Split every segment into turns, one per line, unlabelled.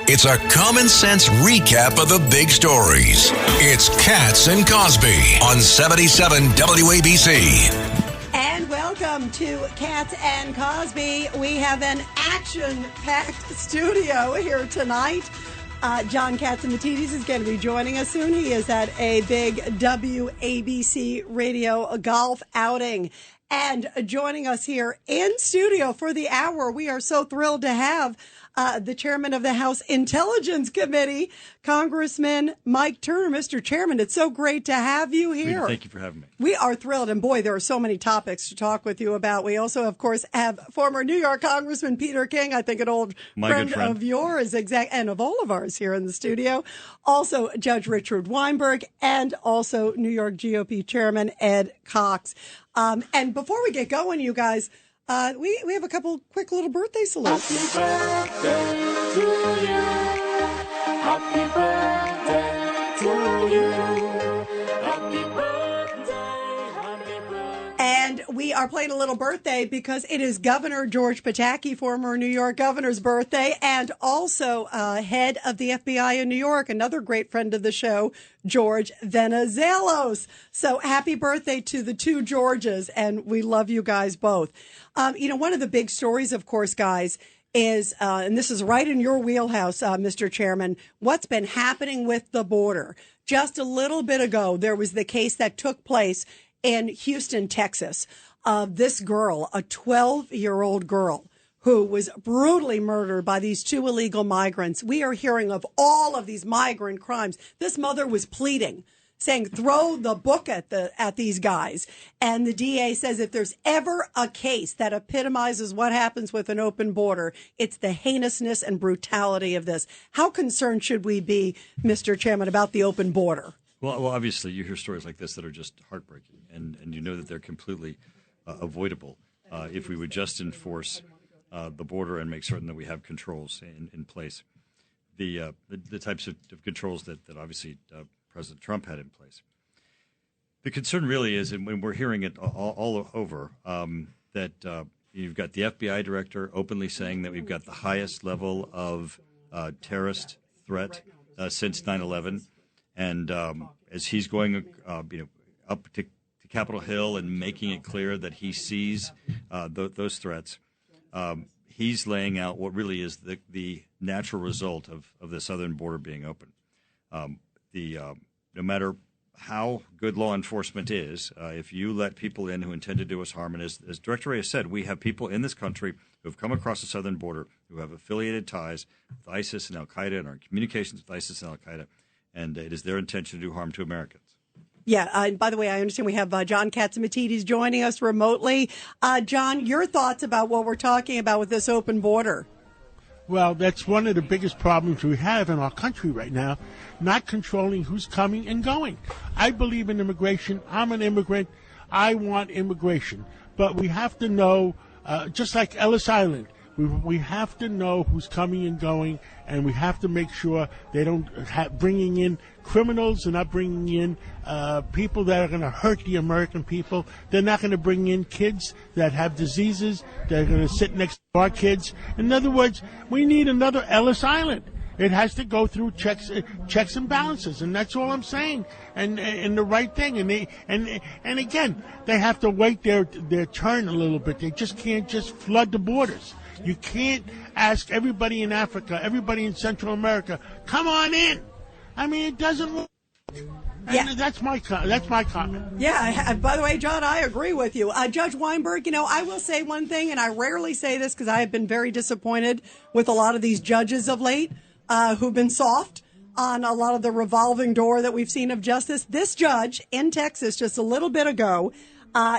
It's a common sense recap of the big stories. It's Cats and Cosby on 77 WABC.
And welcome to Cats and Cosby. We have an action-packed studio here tonight. John Catsimatidis is going to be joining us soon. He is at a big WABC radio golf outing. And joining us here in studio for the hour, we are so thrilled to have the chairman of the House Intelligence Committee, Congressman Mike Turner. Mr. Chairman, it's so great to have you here.
Thank you for having me.
We are thrilled. And boy, there are so many topics to talk with you about. We also, of course, have former New York Congressman Peter King, I think an old friend of yours, and of all of ours here in the studio. Also, Judge Richard Weinberg, and also New York GOP Chairman Ed Cox. And before we get going, you guys, we have a couple quick little birthday salutes.
Happy birthday to you. Happy birthday to you. Happy birthday, happy birthday.
And we are playing a little birthday because it is Governor George Pataki, former New York governor's birthday, and also head of the FBI in New York, another great friend of the show, George Venizelos. So happy birthday to the two Georges, and we love you guys both. One of the big stories, of course, guys, is, and this is right in your wheelhouse, Mr. Chairman, what's been happening with the border. Just a little bit ago, there was the case that took place in Houston, Texas, of this girl, a 12-year-old girl, who was brutally murdered by these two illegal migrants. We are hearing of all of these migrant crimes. This mother was pleading, saying, throw the book at these guys. And the DA says if there's ever a case that epitomizes what happens with an open border, it's the heinousness and brutality of this. How concerned should we be, Mr. Chairman, about the open border?
Well, obviously, you hear stories like this that are just heartbreaking, and you know that they're completely avoidable if we would just enforce the border and make certain that we have controls in place. The types of controls that obviously President Trump had in place. The concern really is, and when we're hearing it all over, that you've got the FBI director openly saying that we've got the highest level of terrorist threat since 9/11. And as he's going, up to Capitol Hill and making it clear that he sees those threats, he's laying out what really is the natural result of the southern border being open. No matter how good law enforcement is, if you let people in who intend to do us harm, and as Director Ray has said, we have people in this country who have come across the southern border who have affiliated ties with ISIS and al-Qaeda and are in communications with ISIS and al-Qaeda. And it is their intention to do harm to Americans.
Yeah. By the way, I understand we have John Catsimatidis joining us remotely. John, your thoughts about what we're talking about with this open border?
Well, that's one of the biggest problems we have in our country right now, not controlling who's coming and going. I believe in immigration. I'm an immigrant. I want immigration. But we have to know, just like Ellis Island, we have to know who's coming and going, and we have to make sure they don't bringing in criminals. They're not bringing in people that are going to hurt the American people. They're not going to bring in kids that have diseases. They're going to sit next to our kids. In other words, we need another Ellis Island. It has to go through checks and balances, and that's all I'm saying. And the right thing. And again, they have to wait their turn a little bit. They just can't just flood the borders. You can't ask everybody in Africa, everybody in Central America, come on in. I mean, it doesn't work. Yeah. That's my comment.
Yeah. By the way, John, I agree with you. Judge Weinberg, I will say one thing, and I rarely say this because I have been very disappointed with a lot of these judges of late who've been soft on a lot of the revolving door that we've seen of justice. This judge in Texas just a little bit ago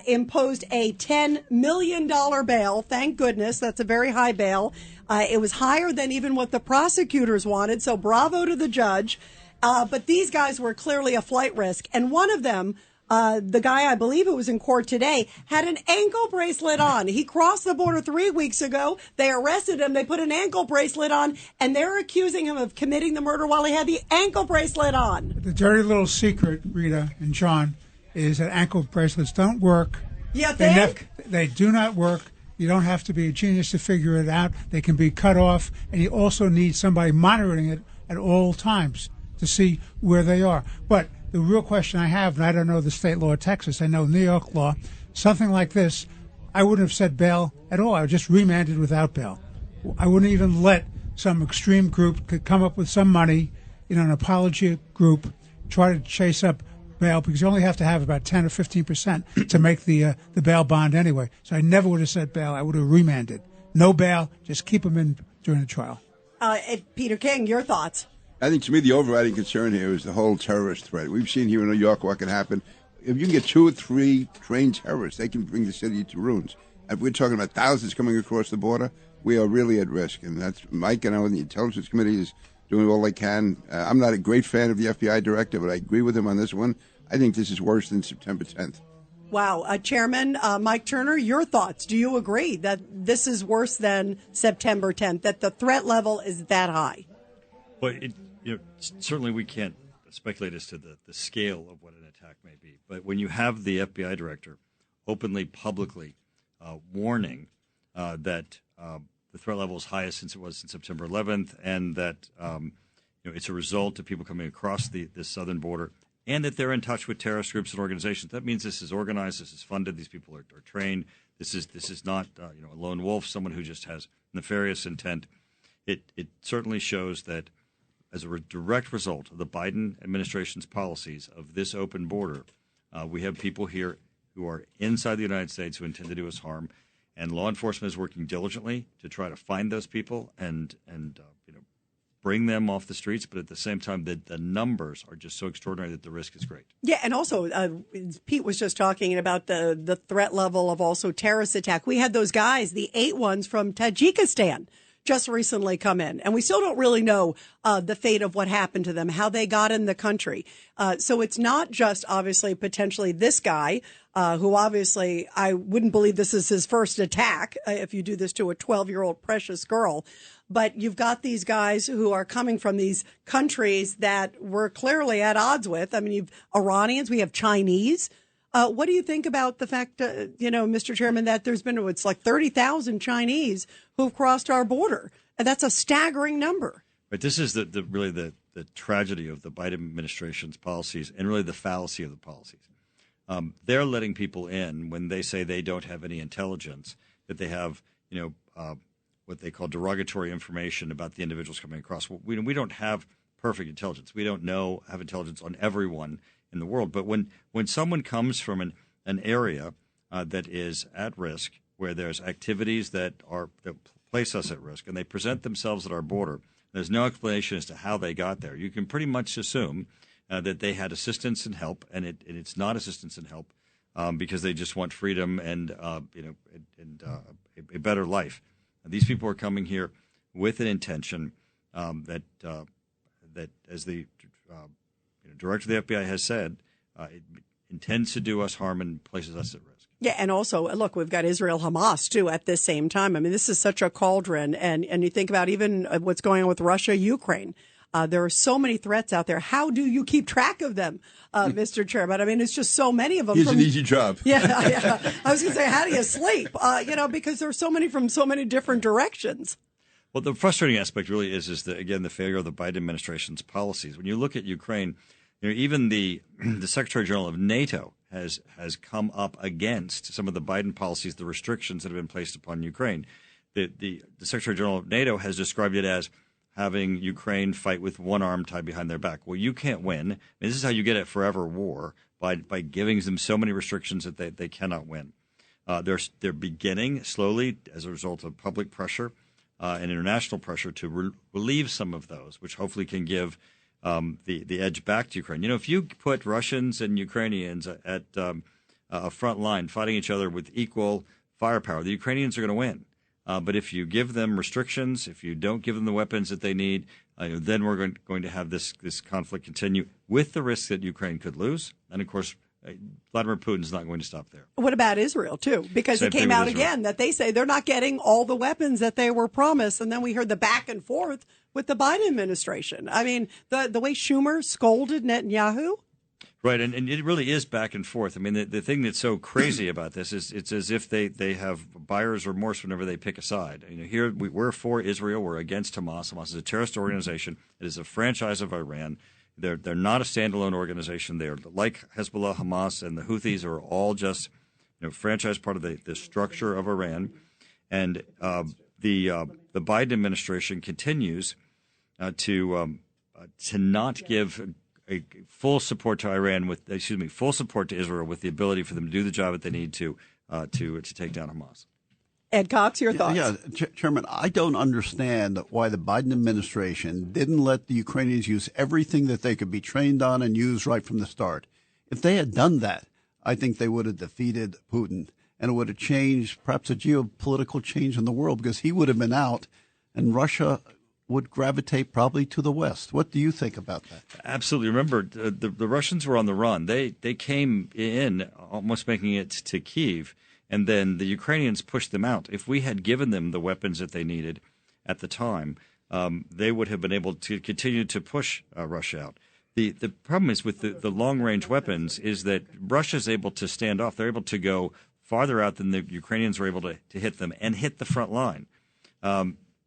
imposed a $10 million bail. Thank goodness. That's a very high bail. It was higher than even what the prosecutors wanted. So bravo to the judge. But these guys were clearly a flight risk. And one of them, the guy, I believe it was in court today, had an ankle bracelet on. He crossed the border 3 weeks ago. They arrested him. They put an ankle bracelet on, and they're accusing him of committing the murder while he had the ankle bracelet on.
The dirty little secret, Rita and John, is that ankle bracelets don't work.
You think?
They do not work. You don't have to be a genius to figure it out. They can be cut off, and you also need somebody monitoring it at all times to see where they are. But the real question I have, and I don't know the state law of Texas, I know New York law, something like this, I wouldn't have said bail at all. I would just remanded without bail. I wouldn't even let some extreme group could come up with some money, an apology group, try to chase up bail, because you only have to have about 10 or 15% to make the bail bond anyway. So I never would have said bail. I would have remanded. No bail, just keep them in during the trial.
Peter King, your thoughts?
I think, to me, the overriding concern here is the whole terrorist threat. We've seen here in New York what can happen. If you can get 2 or 3 trained terrorists, they can bring the city to ruins. If we're talking about thousands coming across the border, we are really at risk. And that's Mike and I on the Intelligence Committee is doing all they can. I'm not a great fan of the FBI director, but I agree with him on this one. I think this is worse than September 10th.
Wow. Chairman Mike Turner, your thoughts. Do you agree that this is worse than September 10th, that the threat level is that high?
Well, certainly we can't speculate as to the scale of what an attack may be. But when you have the FBI director openly, publicly warning that the threat level is highest since it was since September 11th, and that it's a result of people coming across the southern border, and that they're in touch with terrorist groups and organizations. That means this is organized, this is funded, these people are trained. This is not a lone wolf, someone who just has nefarious intent. It certainly shows that as a direct result of the Biden administration's policies of this open border, we have people here who are inside the United States who intend to do us harm, and law enforcement is working diligently to try to find those people and bring them off the streets. But at the same time, the numbers are just so extraordinary that the risk is great.
Yeah, and also Pete was just talking about the threat level of also terrorist attack. We had those guys, the 8 ones from Tajikistan, just recently come in, and we still don't really know the fate of what happened to them, how they got in the country. So it's not just obviously potentially this guy, who obviously I wouldn't believe this is his first attack if you do this to a 12-year-old precious girl. But you've got these guys who are coming from these countries that we're clearly at odds with. I mean, you've Iranians, we have Chinese. What do you think about the fact, Mr. Chairman, that there's been, it's like 30,000 Chinese who've crossed our border? And that's a staggering number.
But this is really the tragedy of the Biden administration's policies, and really the fallacy of the policies. They're letting people in when they say they don't have any intelligence, that they have, what they call derogatory information about the individuals coming across. Well, we don't have perfect intelligence. We don't have intelligence on everyone in the world. But when someone comes from an area that is at risk, where there's activities that place us at risk, and they present themselves at our border, there's no explanation as to how they got there. You can pretty much assume that they had assistance and help, and it's not assistance and help because they just want freedom and a better life. And these people are coming here with an intention that as the director of the FBI has said, it intends to do us harm and places us at risk.
Yeah, and also, look, we've got Israel Hamas, too, at this same time. I mean, this is such a cauldron. And you think about even what's going on with Russia, Ukraine. There are so many threats out there. How do you keep track of them, Mr. Chairman? I mean, it's just so many of them.
It's an easy job.
Yeah. I was going to say, how do you sleep? Because there's so many from so many different directions.
Well, the frustrating aspect really is that, again, the failure of the Biden administration's policies. When you look at Ukraine, even the Secretary General of NATO has come up against some of the Biden policies, the restrictions that have been placed upon Ukraine. The Secretary General of NATO has described it as having Ukraine fight with one arm tied behind their back. Well, you can't win. This is how you get a forever war, by giving them so many restrictions that they cannot win. They're beginning slowly, as a result of public pressure and international pressure, to relieve some of those, which hopefully can give the edge back to Ukraine. If you put Russians and Ukrainians at a front line fighting each other with equal firepower, the Ukrainians are going to win. But if you give them restrictions, if you don't give them the weapons that they need, then we're going to have this conflict continue with the risk that Ukraine could lose. And, of course, Vladimir Putin's not going to stop there.
What about Israel, too? Because it came out again that they say they're not getting all the weapons that they were promised. And then we heard the back and forth with the Biden administration. I mean, the way Schumer scolded Netanyahu.
Right, and it really is back and forth. I mean, the thing that's so crazy about this is it's as if they have buyer's remorse whenever they pick a side. Here we're for Israel, we're against Hamas. Hamas is a terrorist organization. It is a franchise of Iran. They're not a standalone organization. They're like Hezbollah, Hamas, and the Houthis are all just franchise part of the structure of Iran. And the Biden administration continues to not give a full support to Iran full support to Israel with the ability for them to do the job that they need to take down Hamas.
Ed Cox, your thoughts?
Yeah, Chairman, I don't understand why the Biden administration didn't let the Ukrainians use everything that they could be trained on and use right from the start. If they had done that, I think they would have defeated Putin, and it would have changed perhaps a geopolitical change in the world, because he would have been out and Russia would gravitate probably to the West. What do you think about that?
Absolutely. Remember, the Russians were on the run. They came in almost making it to Kyiv, and then the Ukrainians pushed them out. If we had given them the weapons that they needed at the time, they would have been able to continue to push Russia out. The problem is with the long-range weapons is that Russia's able to stand off. They're able to go farther out than the Ukrainians were able to hit them and hit the front line.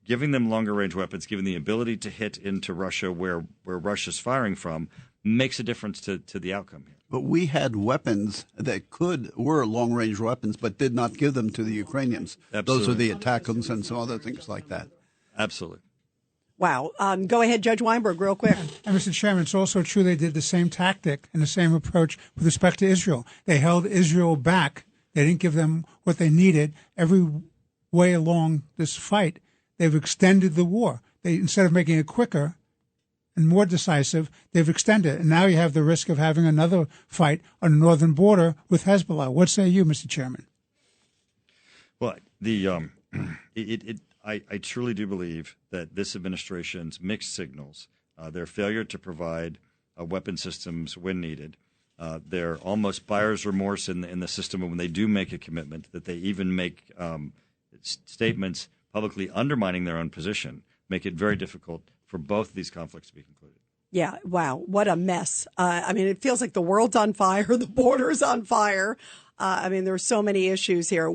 Giving them longer-range weapons, giving the ability to hit into Russia where Russia's firing from, makes a difference to the outcome here.
But we had weapons that were long-range weapons, but did not give them to the Ukrainians.
Absolutely.
Those are the ATACMS and some other things like that.
Absolutely.
Wow. Go ahead, Judge Weinberg, real quick.
And Mr. Chairman, it's also true they did the same tactic and the same approach with respect to Israel. They held Israel back. They didn't give them what they needed. Every way along this fight, they've extended the war. Instead of making it quicker and more decisive, they've extended it. And now you have the risk of having another fight on the northern border with Hezbollah. What say you, Mr. Chairman?
Well, I truly do believe that this administration's mixed signals, their failure to provide weapon systems when needed, their almost buyer's remorse in the system when they do make a commitment, that they even make statements publicly undermining their own position, make it very difficult for both of these conflicts to be concluded.
Yeah, wow, what a mess. I mean, it feels like the world's on fire, the border's on fire. I mean, there are so many issues here.